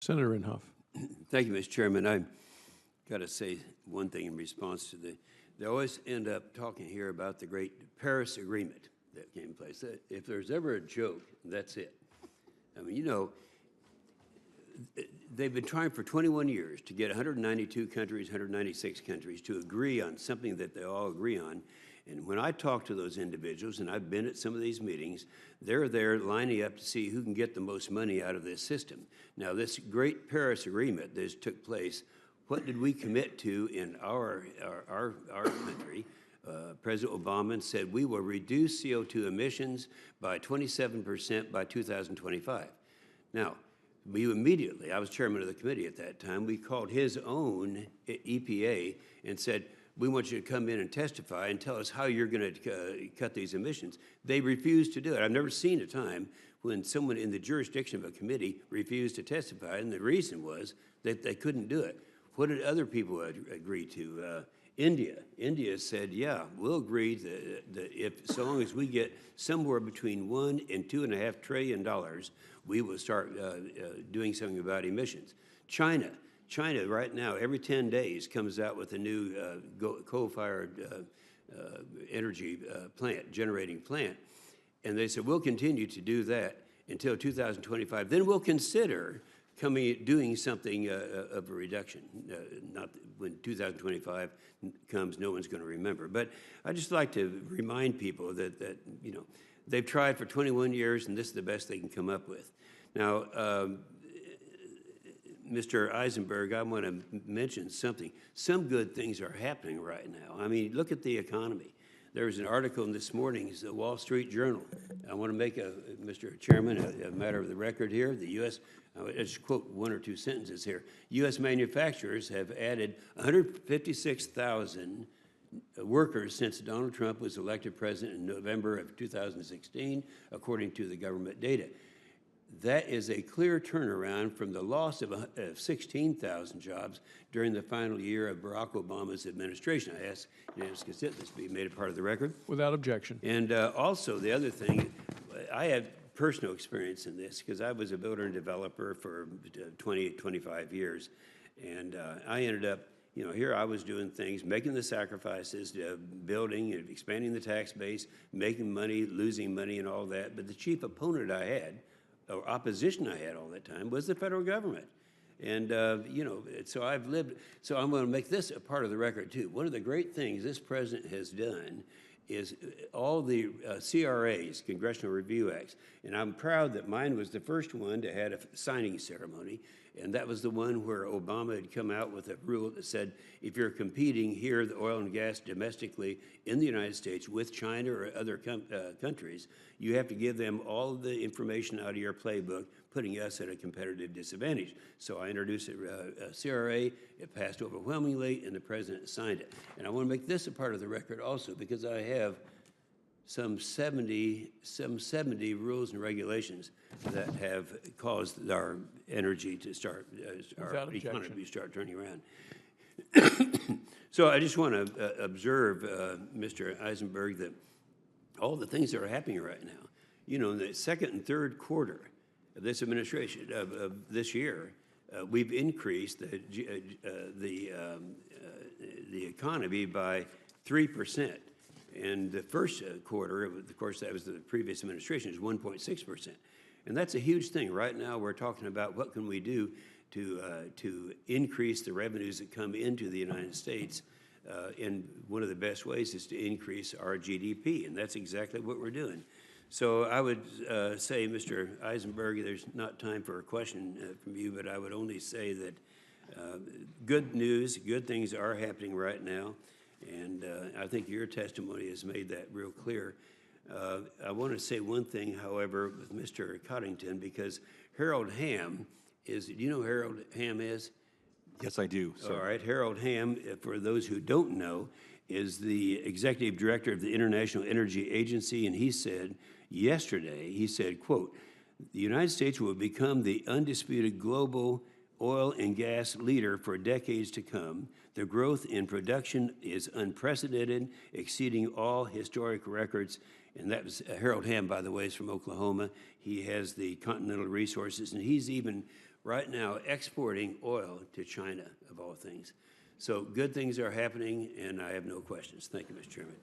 Senator Inhofe. Thank you, Mr. Chairman. I've got to say one thing in response to they always end up talking here about the great Paris Agreement that came in place. If there's ever a joke, that's it. I mean, you know, they've been trying for 21 years to get 192 countries, 196 countries to agree on something that they all agree on. And when I talk to those individuals, and I've been at some of these meetings, they're there lining up to see who can get the most money out of this system. Now, this great Paris Agreement that took place, what did we commit to in our country? President Obama said we will reduce CO2 emissions by 27% by 2025. Now, we immediately, I was chairman of the committee at that time, we called his own EPA and said, we want you to come in and testify and tell us how you're going to cut these emissions. They refused to do it. I've never seen a time when someone in the jurisdiction of a committee refused to testify, and the reason was that they couldn't do it. What did other people agree to? India said, yeah, we'll agree that if so long as we get somewhere between $1 and $2.5 trillion, we will start doing something about emissions. China right now, every 10 days, comes out with a new coal-fired energy generating plant. And they said, we'll continue to do that until 2025. Then we'll consider doing something of a reduction. Not when 2025 comes, no one's going to remember. But I just like to remind people that you know, they've tried for 21 years, and this is the best they can come up with. Now, Mr. Eisenberg, I want to mention something. Some good things are happening right now. I mean, look at the economy. There was an article in this morning's Wall Street Journal. I want to make, Mr. Chairman, a matter of the record here. The U.S., I'll just quote one or two sentences here. U.S. manufacturers have added 156,000 workers since Donald Trump was elected president in November of 2016, according to the government data. That is a clear turnaround from the loss of 16,000 jobs during the final year of Barack Obama's administration. I ask unanimous consent this be made a part of the record. Without objection. And also, the other thing, I have personal experience in this because I was a builder and developer for 25 years. And I ended up, you know, here I was doing things, making the sacrifices, building and expanding the tax base, making money, losing money and all that. But the chief opponent I had, or opposition I had all that time, was the federal government. And, you know, so I've lived, so I'm going to make this a part of the record too. One of the great things this president has done is all the CRAs, Congressional Review Acts, and I'm proud that mine was the first one to have a signing ceremony, and that was the one where Obama had come out with a rule that said if you're competing here, the oil and gas domestically in the United States with China or other countries, you have to give them all of the information out of your playbook, putting us at a competitive disadvantage. So I introduced a CRA, it passed overwhelmingly, and the president signed it. And I want to make this a part of the record also because I have some 70 rules and regulations that have caused our energy to start, our economy to start turning around. So I just want to observe, Mr. Eisenberg, that all the things that are happening right now, you know, in the second and third quarter of this administration, of this year, we've increased the economy by 3%. And the first quarter, of course, that was the previous administration, is 1.6%. And that's a huge thing. Right now, we're talking about what can we do to increase the revenues that come into the United States. And one of the best ways is to increase our GDP, and that's exactly what we're doing. So I would say, Mr. Eisenberg, there's not time for a question from you, but I would only say that good news, good things are happening right now. And I think your testimony has made that real clear. I want to say one thing, however, with Mr. Coddington, because Harold Hamm is, do you know who Harold Hamm is? Yes, I do. All right, Harold Hamm, for those who don't know, is the executive director of the International Energy Agency, and he said yesterday, he said, quote, the United States will become the undisputed global oil and gas leader for decades to come. The growth in production is unprecedented, exceeding all historic records. And that was Harold Hamm, by the way, is from Oklahoma. He has the continental resources, and he's even right now exporting oil to China, of all things. So good things are happening, and I have no questions. Thank you, Mr. Chairman.